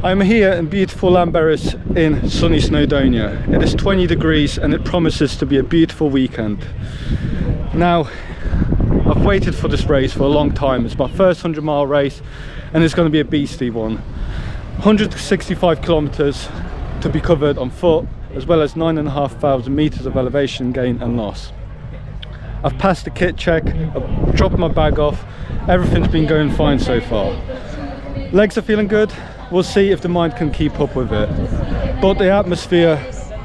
I'm here in beautiful Llanberis in sunny Snowdonia. It is 20 degrees and it promises to be a beautiful weekend. Now, I've waited for this race for a long time. It's my first 100-mile race and it's going to be a beastly one. 165 kilometers to be covered on foot, as well as 9,500 meters of elevation gain and loss. I've passed the kit check, I've dropped my bag off, everything's been going fine so far. Legs are feeling good, we'll see if the mind can keep up with it. But the atmosphere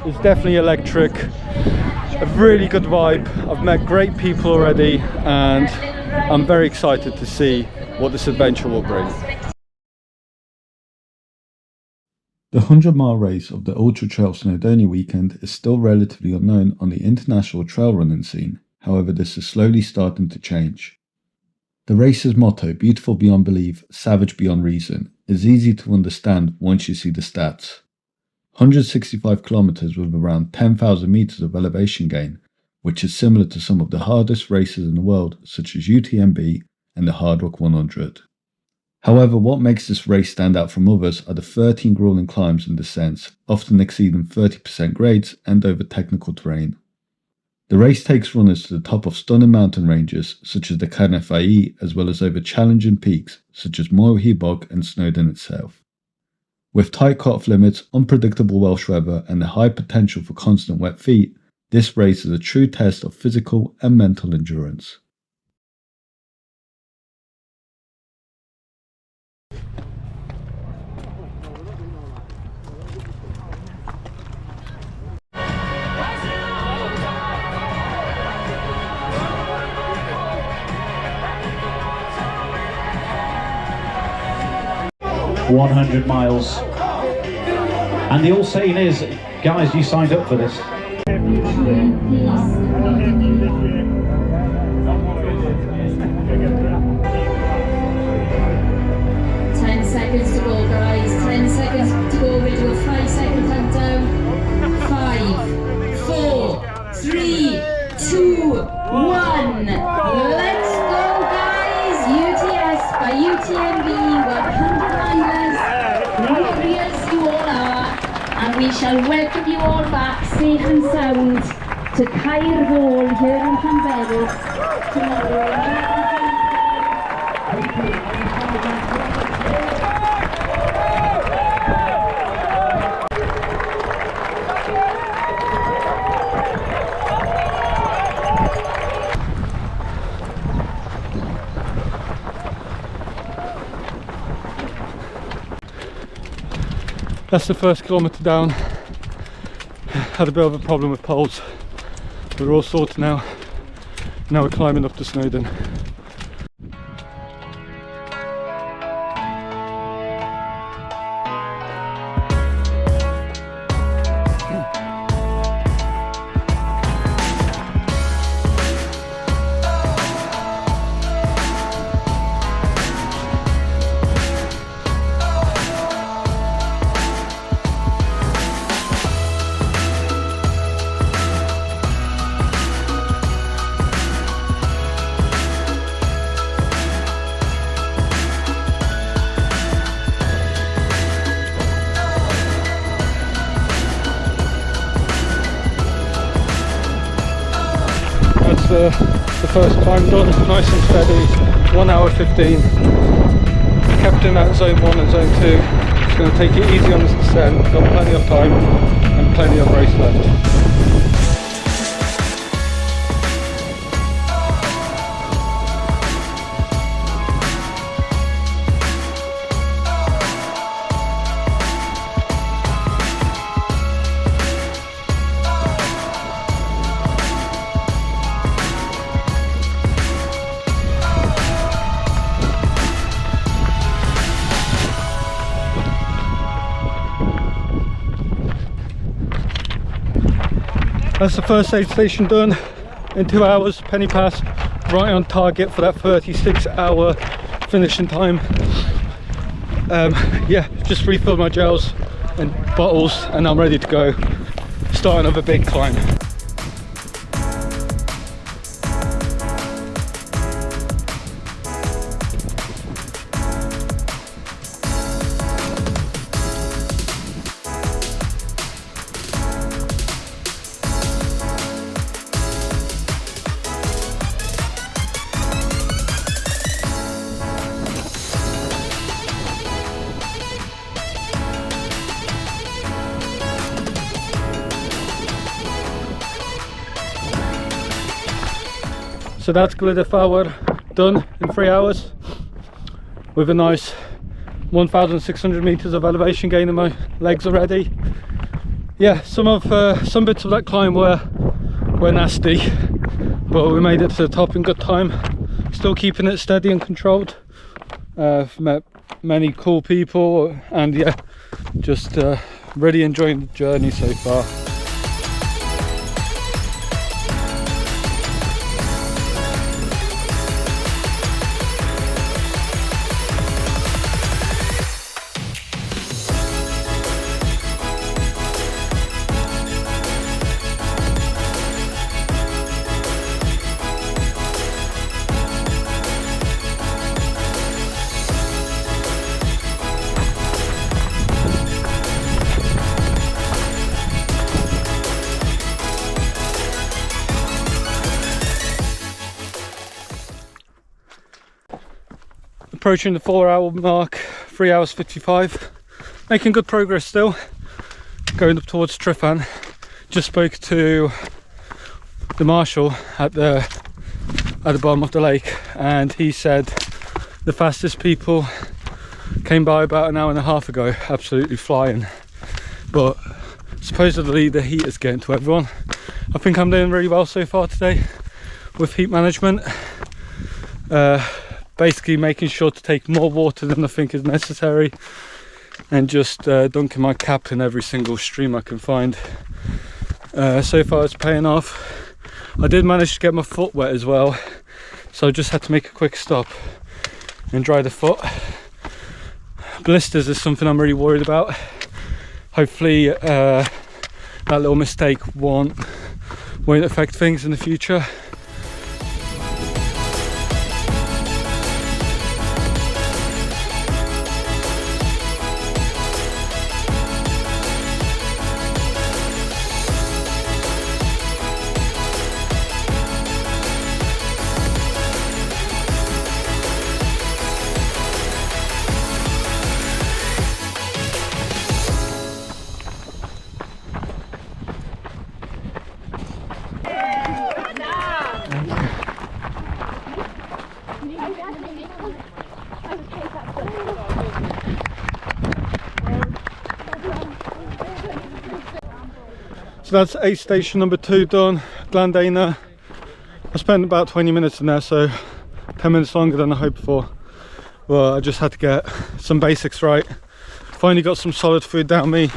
is definitely electric, a really good vibe. I've met great people already and I'm very excited to see what this adventure will bring. The 100-mile race of the Ultra Trail Snowdonia weekend is still relatively unknown on the international trail running scene. However, this is slowly starting to change. The race's motto, beautiful beyond belief, savage beyond reason, is easy to understand once you see the stats. 165 kilometers with around 10,000 meters of elevation gain, which is similar to some of the hardest races in the world, such as UTMB and the Hard Rock 100. However, what makes this race stand out from others are the 13 grueling climbs and descents, often exceeding 30% grades and over technical terrain. The race takes runners to the top of stunning mountain ranges such as the Carnefai, as well as over challenging peaks such as Mohi Bog and Snowdon itself. With tight cut-off limits, unpredictable Welsh weather and the high potential for constant wet feet, this race is a true test of physical and mental endurance. $100 miles, and the all saying is, guys, you signed up for this. 10 seconds to go, guys. 10 seconds to go. We'll do a 5-second countdown. 5, 4, 3, 2, 1. Let's go, guys. UTS by UTMB 100 milers. Glorious you all are, and we shall welcome you all back safe and sound to Caer Fôn here in Llanberis tomorrow. That's the first kilometre down. Had a bit of a problem with poles. We're all sorted now. Now we're climbing up to Snowdon. The first climb done, nice and steady, 1 hour 15. Kept in that zone 1 and zone 2. Just going to take it easy on this descent, got plenty of time and plenty of race left. That's the first aid station done in 2 hours, penny pass, right on target for that 36-hour finishing time. Yeah, just refilled my gels and bottles and I'm ready to go. Start another big climb. So that's Glidefauer done in 3 hours with a nice 1,600 meters of elevation gain in my legs already. Yeah, some bits of that climb were nasty, but we made it to the top in good time. Still keeping it steady and controlled. Met many cool people, and yeah, just really enjoying the journey so far. Approaching the 4 hour mark, 3 hours 55, making good progress still, going up towards Trifan. Just spoke to the marshal at the bottom of the lake, and he said the fastest people came by about an hour and a half ago, absolutely flying, but supposedly the heat is getting to everyone. I think I'm doing really well so far today with heat management. Basically making sure to take more water than I think is necessary, and just dunking my cap in every single stream I can find. So far it's paying off. I did manage to get my foot wet as well, so I just had to make a quick stop and dry the foot. Blisters is something I'm really worried about. Hopefully that little mistake won't affect things in the future. So that's aid station number 2 done, Snowdonia. I spent about 20 minutes in there, so 10 minutes longer than I hoped for. Well, I just had to get some basics right. Finally got some solid food down me.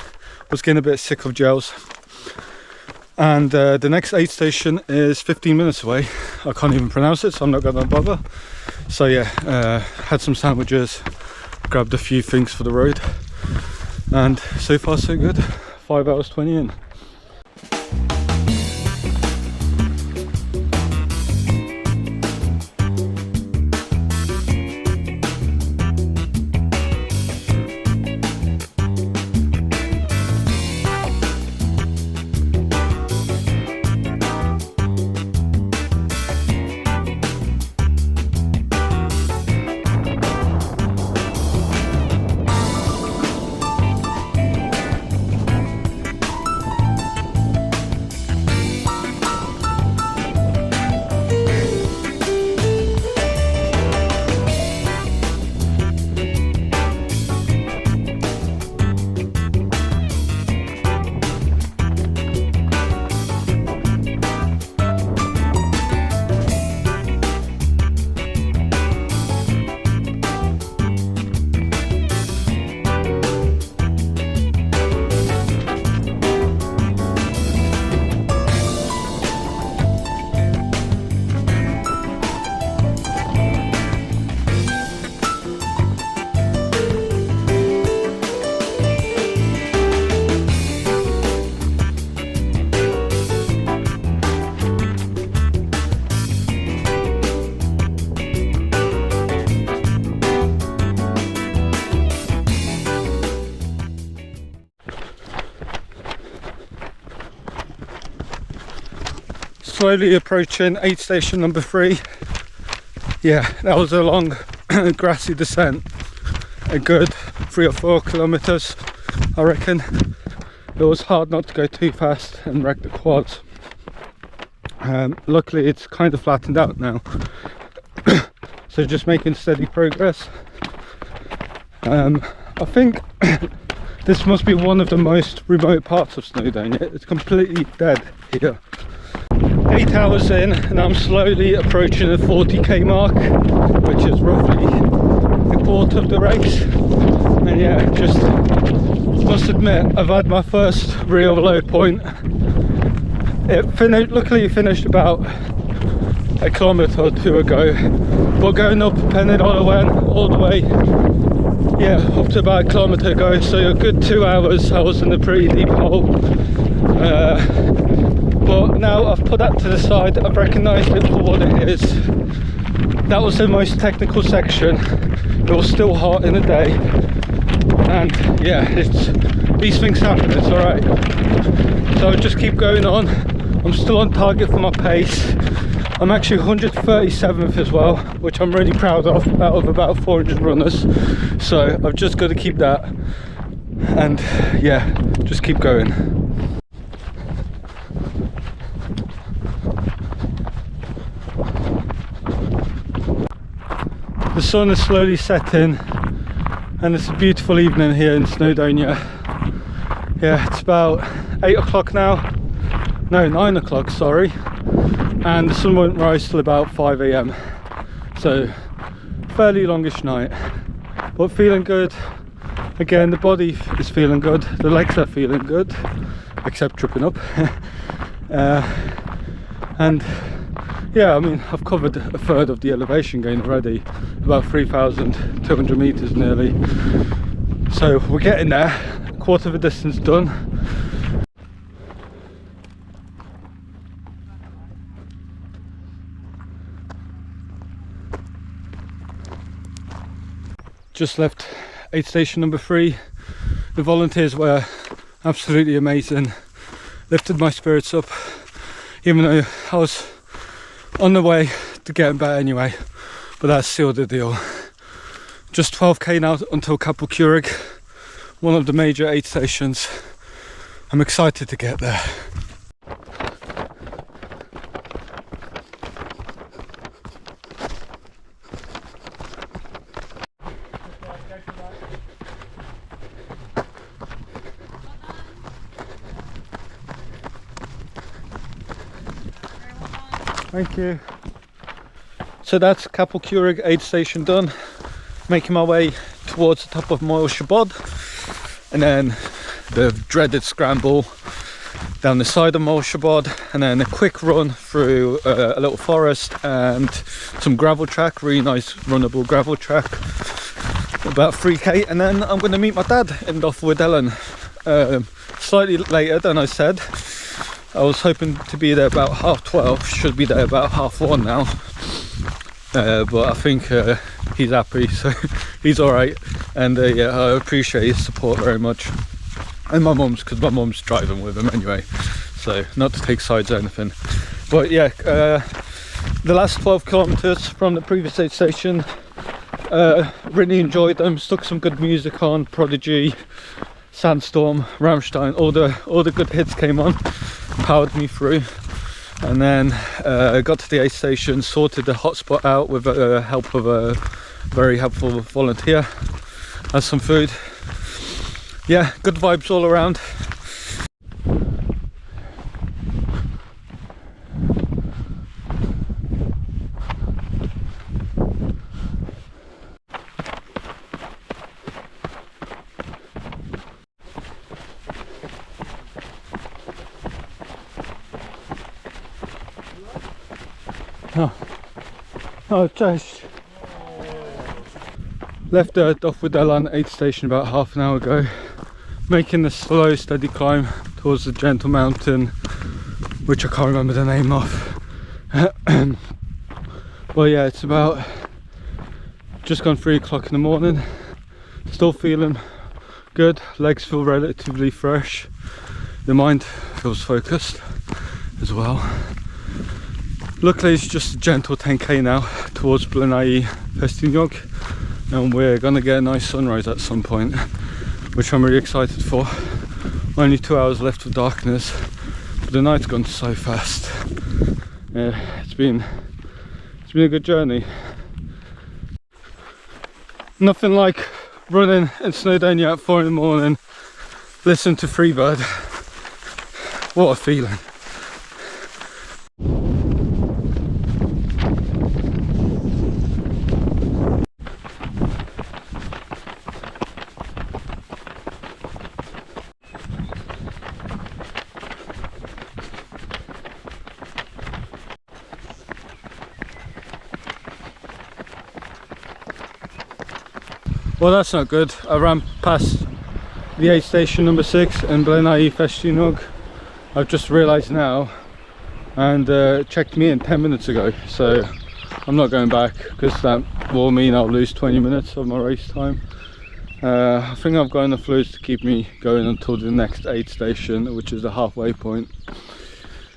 Was getting a bit sick of gels. And the next aid station is 15 minutes away. I can't even pronounce it, so I'm not going to bother. So yeah, had some sandwiches, grabbed a few things for the road, and so far so good. 5 hours 20 in. Slowly approaching aid station number 3. Yeah, that was a long grassy descent, a good 3 or 4 kilometers I reckon. It was hard not to go too fast and wreck the quads. Luckily it's kind of flattened out now, so just making steady progress. I think this must be one of the most remote parts of Snowdonia. It's completely dead here. 8 hours in and I'm slowly approaching the 40k mark, which is roughly a quarter of the race. And yeah, just must admit I've had my first real low point. Luckily it finished about a kilometre or two ago, but going up Pennydolla went all the way, yeah, up to about a kilometre ago, so a good 2 hours I was in a pretty deep hole. But now I've put that to the side, I've recognised it for what it is. That was the most technical section. It was still hot in the day, and yeah, these things happen, it's alright. So I'll just keep going on. I'm still on target for my pace. I'm actually 137th as well, which I'm really proud of, out of about 400 runners. So I've just got to keep that, and yeah, just keep going. The sun is slowly setting and it's a beautiful evening here in Snowdonia. Yeah, it's about 8 o'clock now. No, 9 o'clock, sorry. And the sun won't rise till about 5 AM. So, fairly longish night. But feeling good. Again, the body is feeling good. The legs are feeling good. Except tripping up. And yeah, I mean, I've covered a third of the elevation gain already. About 3,200 meters nearly. So we're getting there. A quarter of the distance done. Just left aid station number 3. The volunteers were absolutely amazing. Lifted my spirits up, even though I was on the way to getting better anyway, but that sealed the deal. Just 12k now until Capel Curig, one of the major aid stations. I'm excited to get there. Thank you. So that's Capel Curig aid station done. Making my way towards the top of Moyle Shabod, and then the dreaded scramble down the side of Moyle Shabod, and then a quick run through a little forest and some gravel track, really nice runnable gravel track, about 3k, and then I'm going to meet my dad in Doffwood Ellen slightly later than I said. I was hoping to be there about 12:30, should be there about 1:30 now, but I think he's happy, so he's alright, and yeah, I appreciate his support very much, and my mum's, because my mum's driving with him anyway, so not to take sides or anything. But yeah, the last 12 kilometers from the previous aid station, really enjoyed them. Stuck some good music on, Prodigy, Sandstorm, Rammstein, all the good hits came on, powered me through, and then got to the aid station, sorted the hotspot out with the help of a very helpful volunteer, had some food. Yeah, good vibes all around. Oh, cześć. Left the Doffwood Ellen aid station about half an hour ago, making the slow steady climb towards the gentle mountain, which I can't remember the name of. Well, yeah, it's about just gone 3 o'clock in the morning. Still feeling good, legs feel relatively fresh, the mind feels focused as well. Luckily it's just a gentle 10k now towards Blaenau Festiniog, and we're gonna get a nice sunrise at some point, which I'm really excited for. Only 2 hours left of darkness, but the night's gone so fast. it's been a good journey. Nothing like running in Snowdonia at 4 in the morning, listen to Freebird. What a feeling. Well, that's not good. I ran past the aid station number 6 in Blaenau Festúnog. I've just realised now, and checked me in 10 minutes ago, so I'm not going back because that will mean I'll lose 20 minutes of my race time. I think I've got enough fluids to keep me going until the next aid station, which is the halfway point.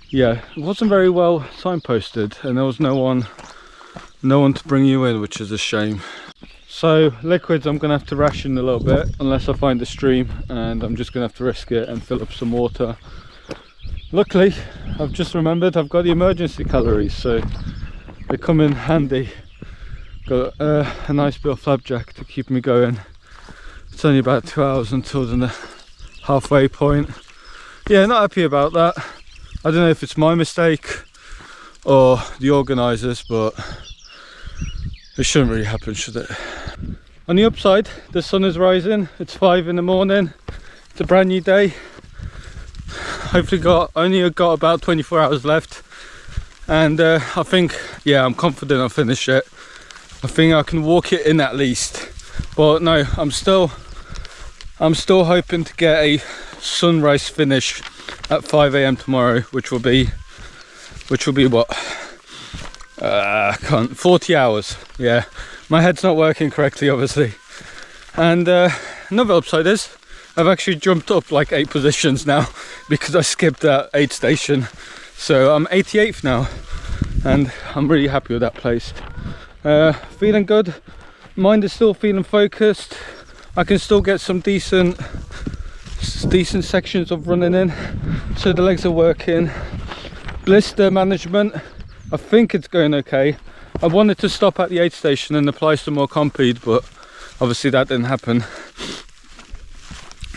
Yeah, it wasn't very well signposted, and there was no one to bring you in, which is a shame. So liquids, I'm gonna have to ration a little bit unless I find a stream, and I'm just gonna have to risk it and fill up some water. Luckily, I've just remembered I've got the emergency calories, so they come in handy. Got a nice bit of flapjack to keep me going. It's only about 2 hours until the halfway point. Yeah, not happy about that. I don't know if it's my mistake or the organisers, but it shouldn't really happen, should it? On the upside, the sun is rising. It's 5 in the morning. It's a brand new day. Hopefully only got about 24 hours left, and I think, yeah, I'm confident I'll finish it. I think I can walk it in at least, but no, I'm still hoping to get a sunrise finish at 5 AM tomorrow, which will be what, 40 hours. Yeah, my head's not working correctly, obviously. And another upside is I've actually jumped up like 8 positions now because I skipped that aid station, so I'm 88th now, and I'm really happy with that place. Feeling good. Mind is still feeling focused. I can still get some decent sections of running in, so the legs are working. Blister management, I think it's going okay. I wanted to stop at the aid station and apply some more Compeed, but obviously that didn't happen.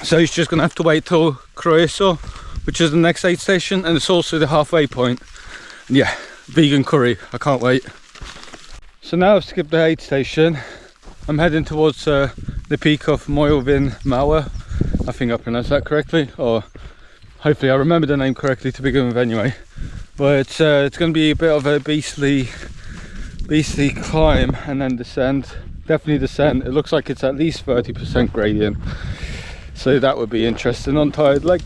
So he's just gonna have to wait till Croeso, which is the next aid station, and it's also the halfway point. And yeah, vegan curry, I can't wait. So now I've skipped the aid station. I'm heading towards the peak of Moelvin Mauer. I think I pronounced that correctly, or hopefully I remember the name correctly to begin with anyway. But it's going to be a bit of a beastly climb and then descent. Definitely descent. It looks like it's at least 30% gradient, so that would be interesting on tired leg.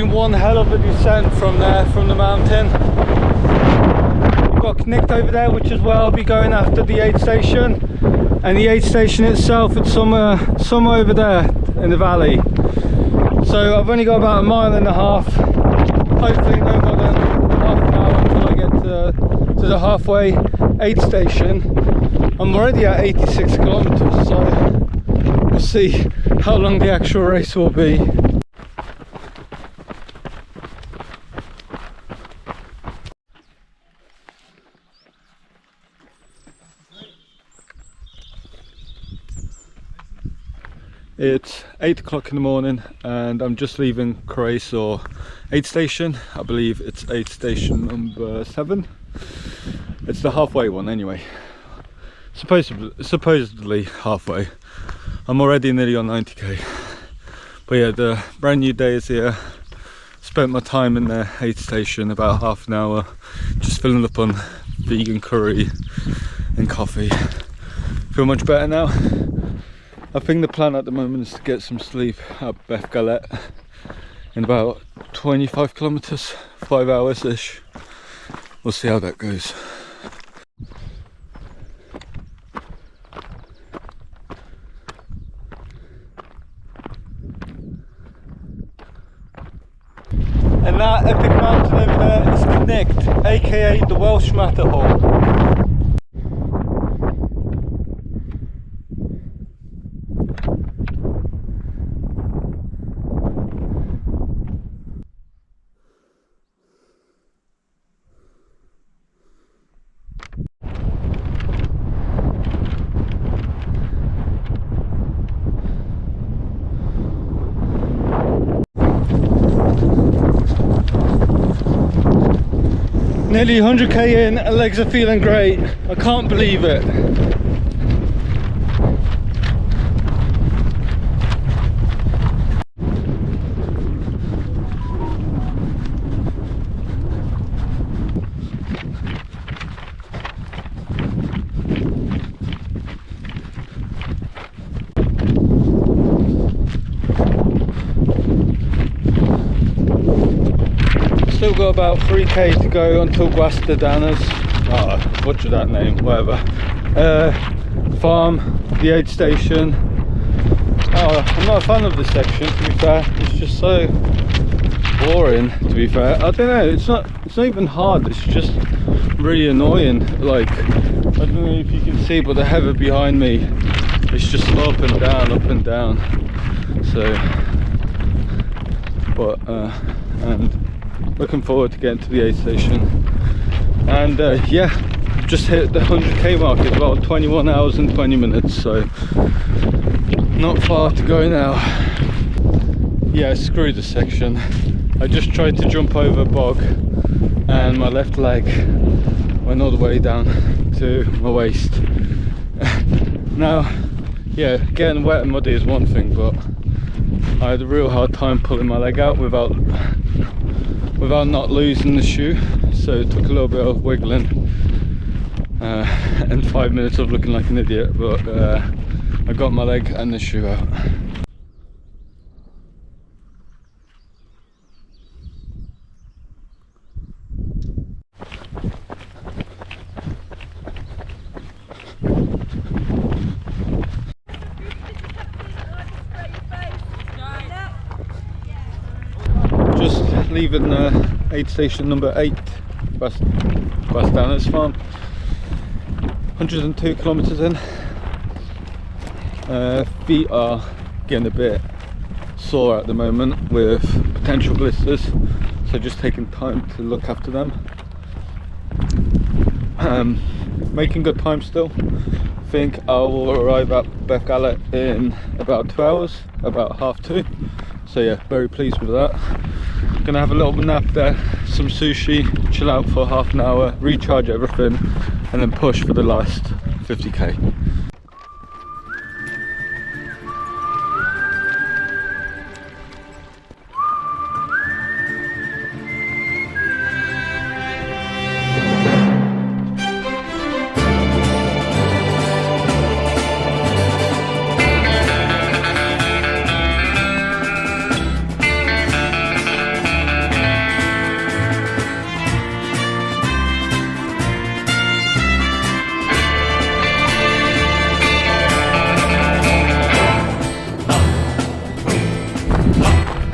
One hell of a descent from there, from the mountain. We've got Knicht over there, which is where I'll be going after the aid station, and the aid station itself, it's somewhere over there in the valley. So I've only got about a mile and a half, hopefully no more than half an hour until I get to the halfway aid station. I'm already at 86 kilometers, so we'll see how long the actual race will be. It's 8 o'clock in the morning and I'm just leaving Croatia or aid station. I believe it's aid station number 7. It's the halfway one anyway. Supposedly halfway. I'm already nearly on 90k. But yeah, the brand new day is here. Spent my time in the aid station, about half an hour, just filling up on vegan curry and coffee. Feel much better now. I think the plan at the moment is to get some sleep at Beth Galette in about 25 kilometers, 5 hours ish. We'll see how that goes. And that epic mountain over there is Connect, aka the Welsh Matterhorn. Nearly 100k in, legs are feeling great. I can't believe it. Still got about 3k to go until Snowdonia. Oh, butchered that name, whatever. Farm, the aid station. Oh, I'm not a fan of this section, to be fair. It's just so boring, to be fair. I don't know, it's not even hard, it's just really annoying. Like, I don't know if you can see, but the heather behind me, it's just up and down, up and down. So, but, and looking forward to getting to the aid station. And yeah, just hit the 100k mark. It's about 21 hours and 20 minutes, so not far to go now. Yeah, screw this section. I just tried to jump over a bog and my left leg went all the way down to my waist. Now, yeah, getting wet and muddy is one thing, but I had a real hard time pulling my leg out without not losing the shoe, so it took a little bit of wiggling and 5 minutes of looking like an idiot, but I got my leg and the shoe out. Just leaving aid station number 8, Snowdonia farm. 102 kilometers in. Feet are getting a bit sore at the moment with potential blisters, so just taking time to look after them. Making good time still. I think I will arrive at Beth Galette in about 2 hours, about 1:30. So yeah, very pleased with that. Gonna have a little nap there, some sushi, chill out for half an hour, recharge everything, and then push for the last 50k.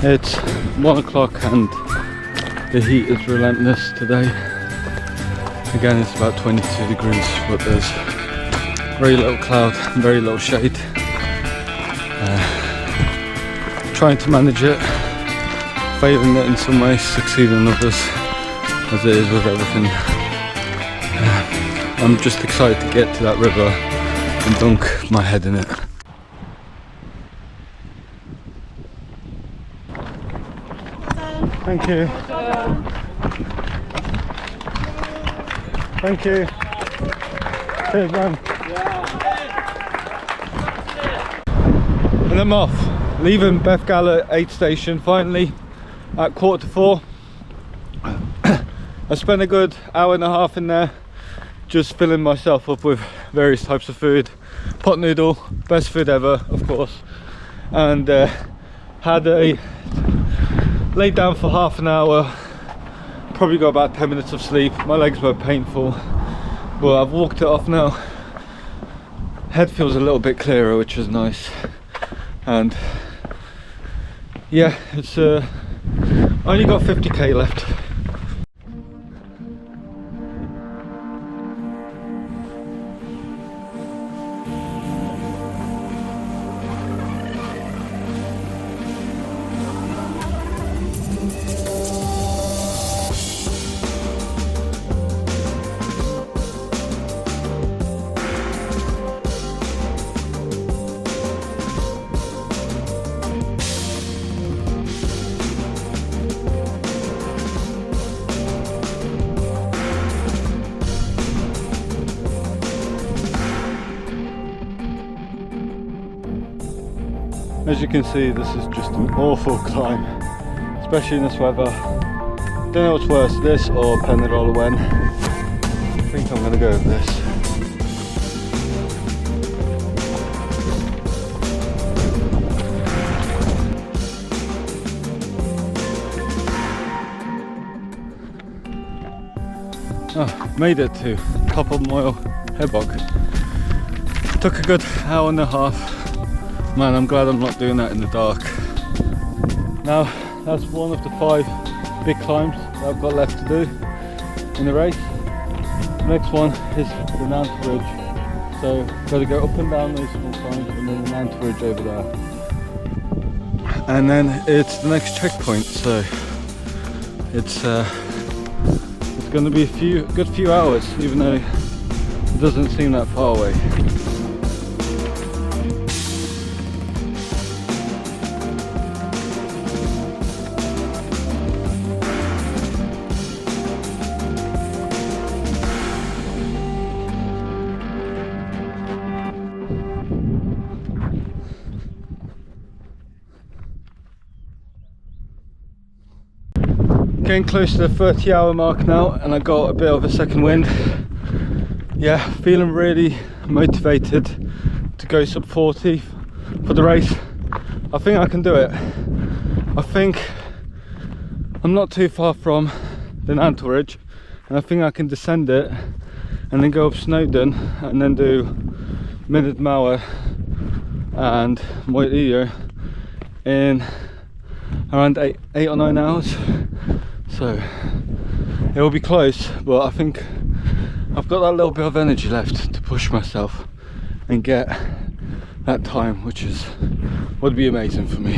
It's 1 o'clock and the heat is relentless today. Again, it's about 22 degrees, but there's very little cloud and very little shade. Trying to manage it, failing it in some ways, succeeding in others, as it is with everything. I'm just excited to get to that river and dunk my head in it. Thank you. Thank you. Cheers, man. And I'm off, leaving Bethgalla 8 station finally at 4:45. I spent a good hour and a half in there just filling myself up with various types of food. Pot noodle, best food ever, of course. And laid down for half an hour, probably got about 10 minutes of sleep. My legs were painful, but I've walked it off now. Head feels a little bit clearer, which is nice. And yeah, it's only got 50k left. As you can see, this is just an awful climb, especially in this weather. Don't know what's worse, this or Pennyroller Wen. I think I'm gonna go with this. Oh, made it to top of Moyle Hebog. Took a good hour and a half. Man, I'm glad I'm not doing that in the dark. Now, that's one of the 5 big climbs that I've got left to do in the race. The next one is the Nant Ridge. So, got to go up and down those small climbs and then the Nant Ridge over there. And then it's the next checkpoint, so it's going to be a good few hours, even though it doesn't seem that far away. Getting close to the 30-hour mark now, and I got a bit of a second wind. Yeah, feeling really motivated to go sub 40 for the race. I think I can do it. I think I'm not too far from the Nant Ridge, and I think I can descend it and then go up Snowdon and then do Mynydd Mawr and Moyle in around 8 or 9 hours. So it will be close, but I think I've got that little bit of energy left to push myself and get that time, which would be amazing for me.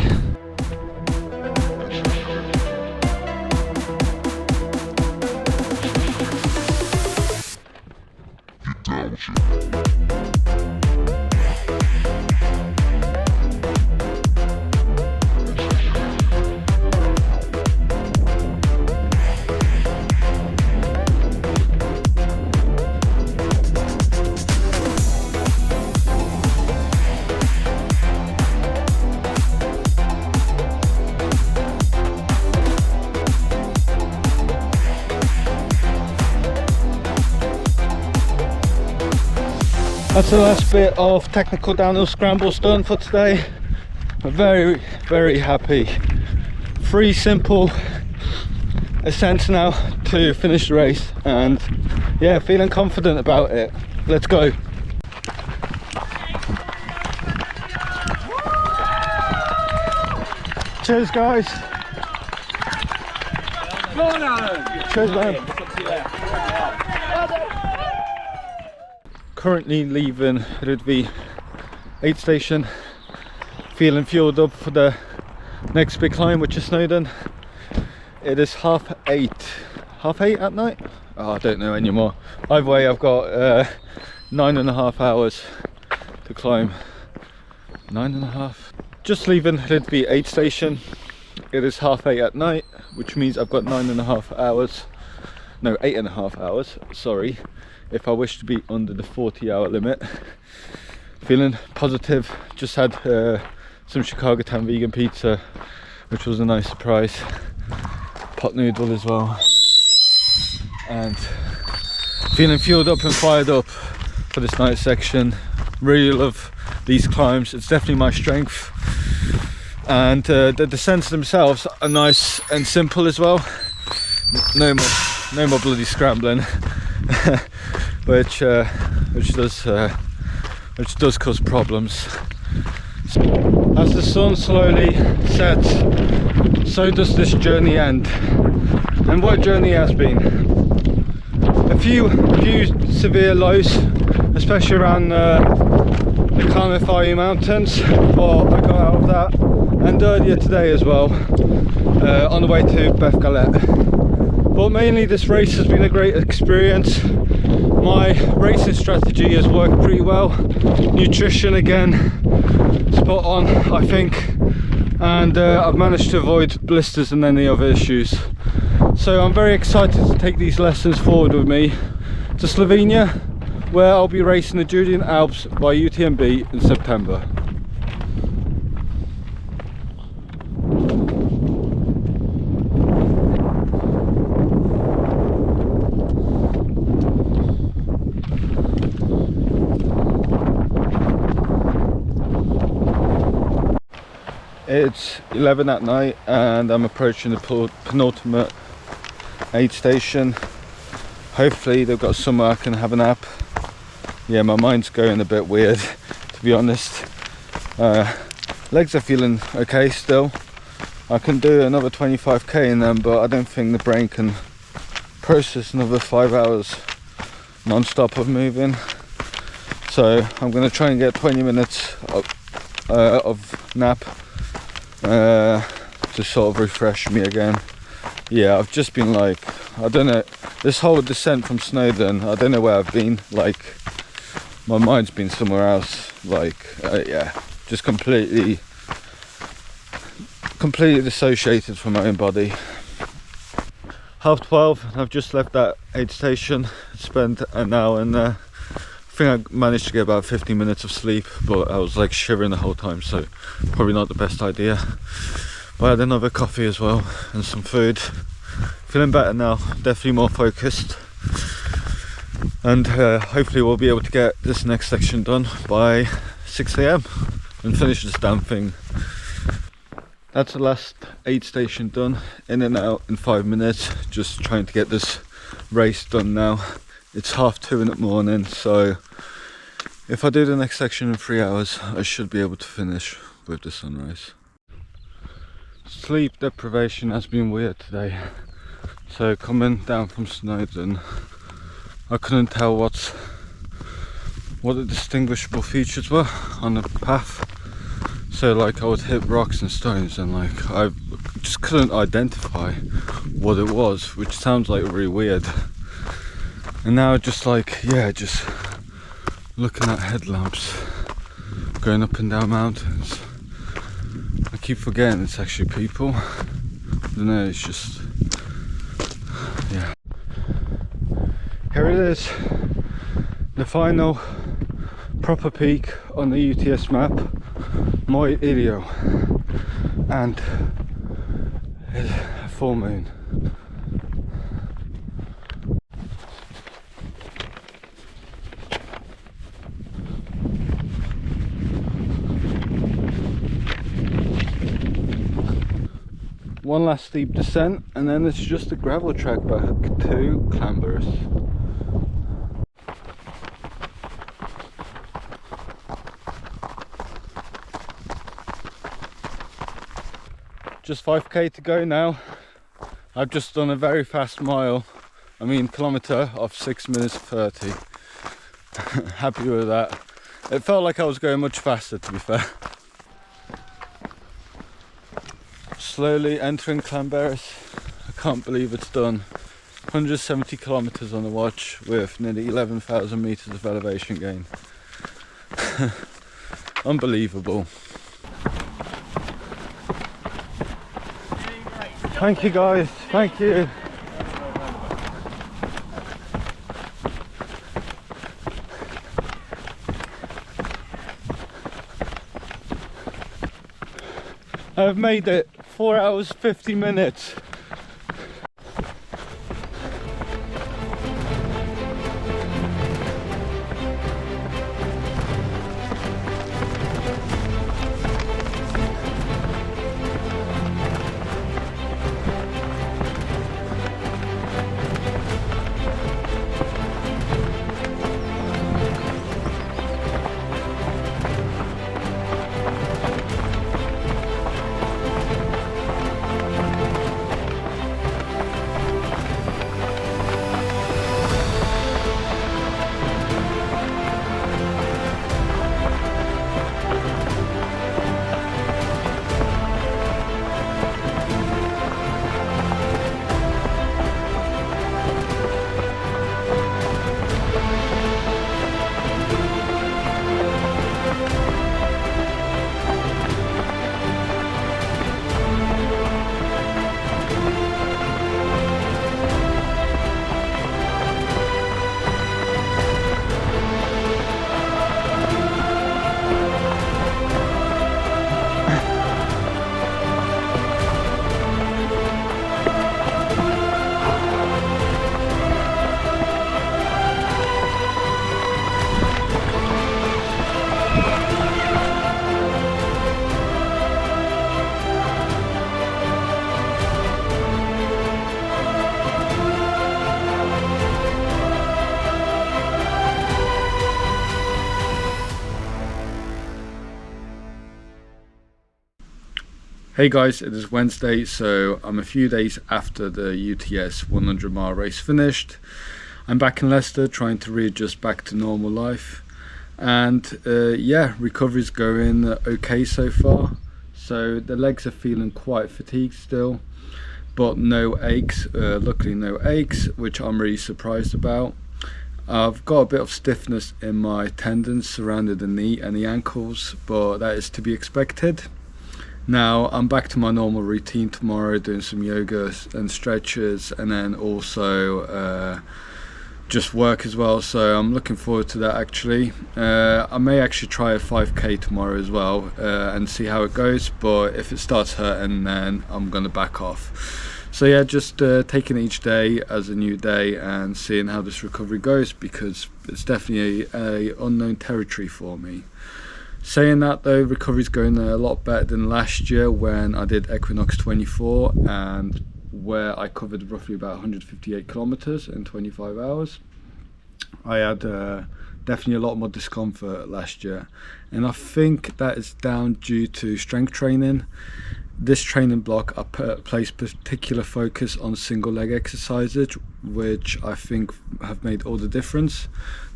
That's the last bit of technical downhill scrambles done for today. I'm very, very happy. 3 simple ascents now to finish the race, and yeah, feeling confident about it. Let's go. Cheers, guys. Go on, Alan. Cheers, man. Currently leaving Rydvi 8 station, feeling fueled up for the next big climb, which is Snowdon. It is 8:30 at night? Oh, I don't know anymore. Either way, I've got 9.5 hours to climb. 9.5. Just leaving Rydvi 8 station, It is 8:30 at night, which means I've got 9.5 hours, no, 8.5 hours, sorry, if I wish to be under the 40-hour limit. Feeling positive. Just had some Chicago Town vegan pizza, which was a nice surprise. Pot noodle as well. And feeling fueled up and fired up for this night section. Really love these climbs. It's definitely my strength. And the descents themselves are nice and simple as well. No more bloody scrambling, which does cause problems. As the sun slowly sets, so does this journey end. And what a journey has been. A few severe lows, especially around the Carnify Mountains, but I got out of that. And earlier today as well, on the way to Beth Galette. But mainly this race has been a great experience. My racing strategy has worked pretty well. Nutrition again, spot on I think. And I've managed to avoid blisters and any other issues. So I'm very excited to take these lessons forward with me to Slovenia, where I'll be racing the Julian Alps by UTMB in September. It's 11 at night and I'm approaching the penultimate aid station. Hopefully they've got somewhere I can have a nap. Yeah, my mind's going a bit weird, to be honest. Legs are feeling okay still. I can do another 25k in them, but I don't think the brain can process another 5 hours non-stop of moving. So I'm going to try and get 20 minutes of nap to sort of refresh me again. Yeah, I've just been like, I don't know, this whole descent from Snowdon, I don't know where I've been. Like, my mind's been somewhere else. Like, yeah, just completely dissociated from my own body. 12:30 and I've just left that aid station. Spent an hour in there. I think I managed to get about 15 minutes of sleep, but I was like shivering the whole time, so probably not the best idea. But I had another coffee as well and some food. Feeling better now, definitely more focused. And hopefully we'll be able to get this next section done by 6 AM and finish this damn thing. That's the last aid station done, in and out in 5 minutes. Just trying to get this race done now. It's 2:30 in the morning, so if I do the next section in 3 hours, I should be able to finish with the sunrise. Sleep deprivation has been weird today. So coming down from Snowdon, I couldn't tell what the distinguishable features were on the path. So like I would hit rocks and stones and like I just couldn't identify what it was, which sounds like really weird. And now just like, yeah, just looking at headlamps going up and down mountains. I keep forgetting it's actually people. I don't know, it's just, yeah. Here it is, the final proper peak on the UTS map, Moi Ilio, and it's a full moon. One last steep descent and then it's just a gravel track back to Clamberus. Just 5k to go now. I've just done a very fast kilometre of 6 minutes 30. Happy with that. It felt like I was going much faster, to be fair. Slowly entering Clamberus. I can't believe it's done. 170 kilometers on the watch with nearly 11,000 meters of elevation gain. Unbelievable. Thank you guys, thank you. I've made it 4 hours 50 minutes. Hey guys, it is Wednesday, so I'm a few days after the UTS 100 mile race finished. I'm back in Leicester trying to readjust back to normal life, and yeah, recovery's going okay so far. So the legs are feeling quite fatigued still, but no aches, luckily no aches, which I'm really surprised about. I've got a bit of stiffness in my tendons surrounding the knee and the ankles, but that is to be expected. Now I'm back to my normal routine tomorrow, doing some yoga and stretches, and then also just work as well, so I'm looking forward to that actually. I may actually try a 5k tomorrow as well and see how it goes, but if it starts hurting then I'm gonna back off. So yeah, just taking each day as a new day and seeing how this recovery goes, because it's definitely a unknown territory for me. Saying that though, recovery's going a lot better than last year when I did Equinox 24, and where I covered roughly about 158 kilometers in 25 hours. I had definitely a lot more discomfort last year, and I think that is down due to strength training. This training block I placed particular focus on single leg exercises, which I think have made all the difference,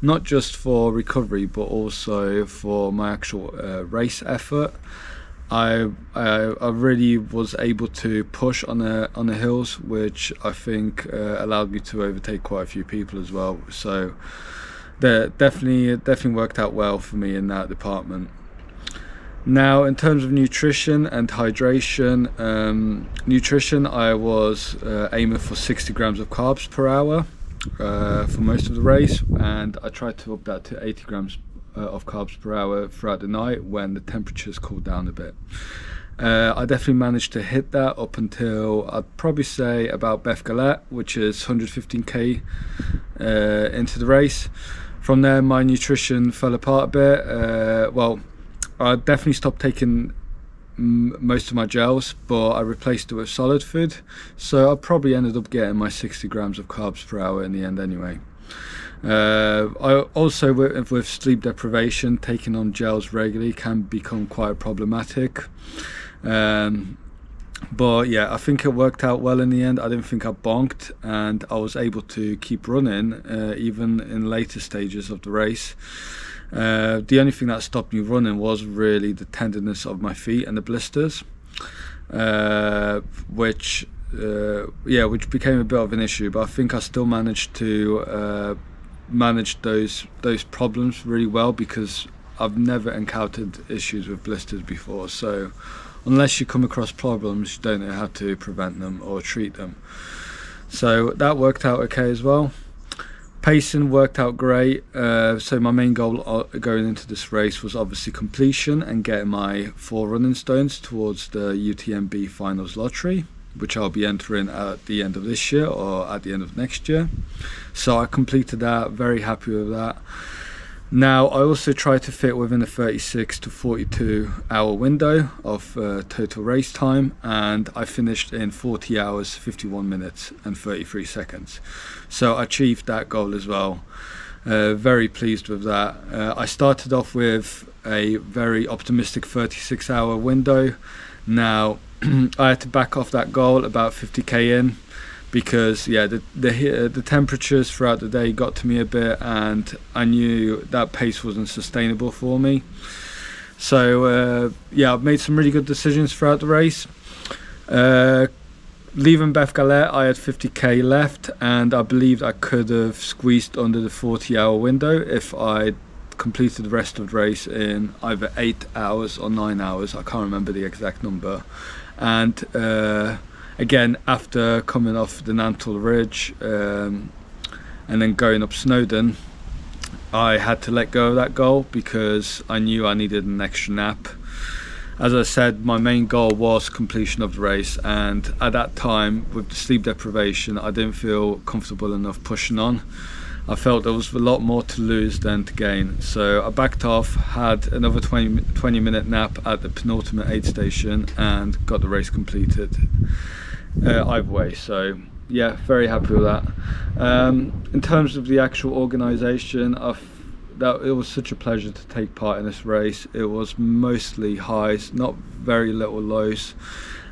not just for recovery but also for my actual race effort. I really was able to push on the hills, which I think allowed me to overtake quite a few people as well. So that definitely worked out well for me in that department. Now, in terms of nutrition and hydration, nutrition, I was aiming for 60 grams of carbs per hour for most of the race, and I tried to up that to 80 grams of carbs per hour throughout the night when the temperatures cooled down a bit. I definitely managed to hit that up until I'd probably say about Beth Galette, which is 115k into the race. From there, my nutrition fell apart a bit. Well, I definitely stopped taking most of my gels, but I replaced it with solid food, so I probably ended up getting my 60 grams of carbs per hour in the end anyway. I also, with sleep deprivation, taking on gels regularly can become quite problematic, but yeah, I think it worked out well in the end. I didn't think I bonked, and I was able to keep running even in later stages of the race. The only thing that stopped me running was really the tenderness of my feet and the blisters, which became a bit of an issue, but I think I still managed to manage those problems really well, because I've never encountered issues with blisters before. So unless you come across problems, you don't know how to prevent them or treat them. So that worked out okay as well. Pacing worked out great. So my main goal going into this race was obviously completion and getting my 4 running stones towards the UTMB finals lottery, which I'll be entering at the end of this year or at the end of next year. So I completed that, very happy with that. Now I also tried to fit within a 36 to 42 hour window of total race time, and I finished in 40 hours 51 minutes and 33 seconds. So I achieved that goal as well. Very pleased with that. I started off with a very optimistic 36 hour window. Now I had to back off that goal about 50k in, because the temperatures throughout the day got to me a bit, and I knew that pace wasn't sustainable for me. So I've made some really good decisions throughout the race. Leaving Beth Galette, I had 50k left, and I believed I could have squeezed under the 40-hour window if I completed the rest of the race in either 8 hours or 9 hours. I can't remember the exact number. And again, after coming off the Nantle Ridge and then going up Snowdon, I had to let go of that goal because I knew I needed an extra nap. As I said, my main goal was completion of the race, and at that time, with the sleep deprivation, I didn't feel comfortable enough pushing on. I felt there was a lot more to lose than to gain, so I backed off, had another 20-minute nap at the penultimate aid station, and got the race completed either way. So yeah, very happy with that. In terms of the actual organisation, it was such a pleasure to take part in this race. It was mostly highs, not very little lows,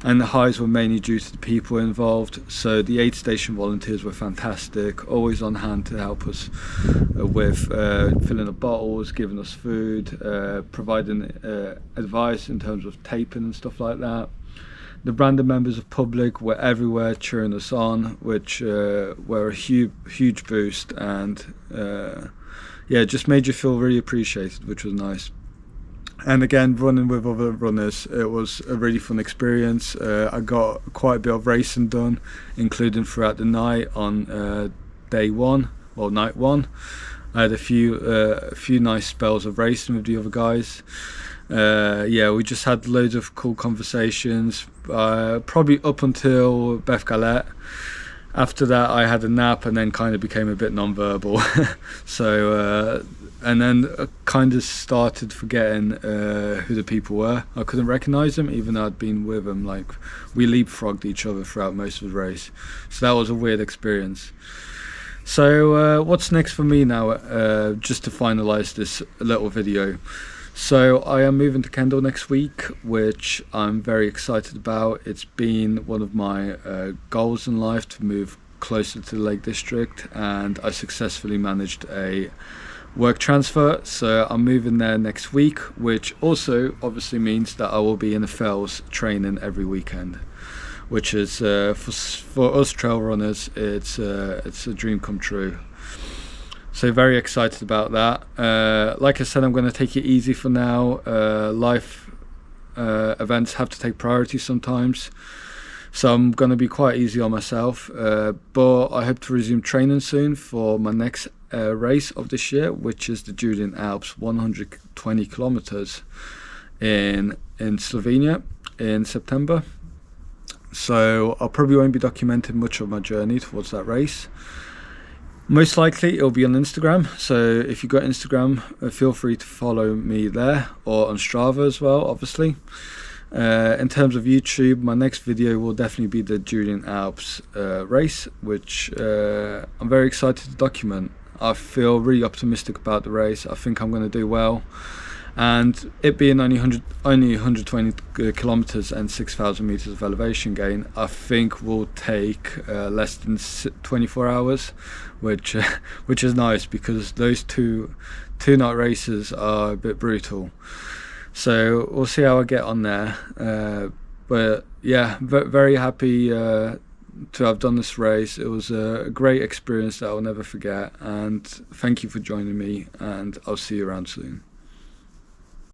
and the highs were mainly due to the people involved. So the aid station volunteers were fantastic, always on hand to help us with filling up bottles, giving us food, providing advice in terms of taping and stuff like that. The random members of public were everywhere cheering us on, which were a huge boost, and just made you feel really appreciated, which was nice. And again, running with other runners, it was a really fun experience. I got quite a bit of racing done, including throughout the night on night one. I had a few nice spells of racing with the other guys. We just had loads of cool conversations, probably up until Beth Galette. After that, I had a nap and then kind of became a bit non-verbal. And then kind of started forgetting who the people were. I couldn't recognize them, even though I'd been with them. Like, we leapfrogged each other throughout most of the race. So that was a weird experience. So what's next for me now, just to finalize this little video? So I am moving to Kendal next week, which I'm very excited about. It's been one of my goals in life to move closer to the Lake District, and I successfully managed a work transfer. So I'm moving there next week, which also obviously means that I will be in the fells training every weekend, which is for us trail runners, it's a dream come true. So very excited about that. Like I said, I'm going to take it easy for now. Life events have to take priority sometimes, so I'm going to be quite easy on myself. But I hope to resume training soon for my next race of this year, which is the Julian Alps 120 kilometers in Slovenia in September. So I probably won't be documenting much of my journey towards that race. Most likely it'll be on Instagram, so if you've got Instagram, feel free to follow me there, or on Strava as well, obviously. In terms of YouTube, my next video will definitely be the Julian Alps race, which I'm very excited to document. I feel really optimistic about the race. I think I'm going to do well, and it being only 120 kilometers and 6,000 meters of elevation gain, I think will take less than 24 hours, which is nice, because those two night races are a bit brutal. So we'll see how I get on there. But yeah, very happy to have done this race. It was a great experience that I'll never forget, and thank you for joining me, and I'll see you around soon.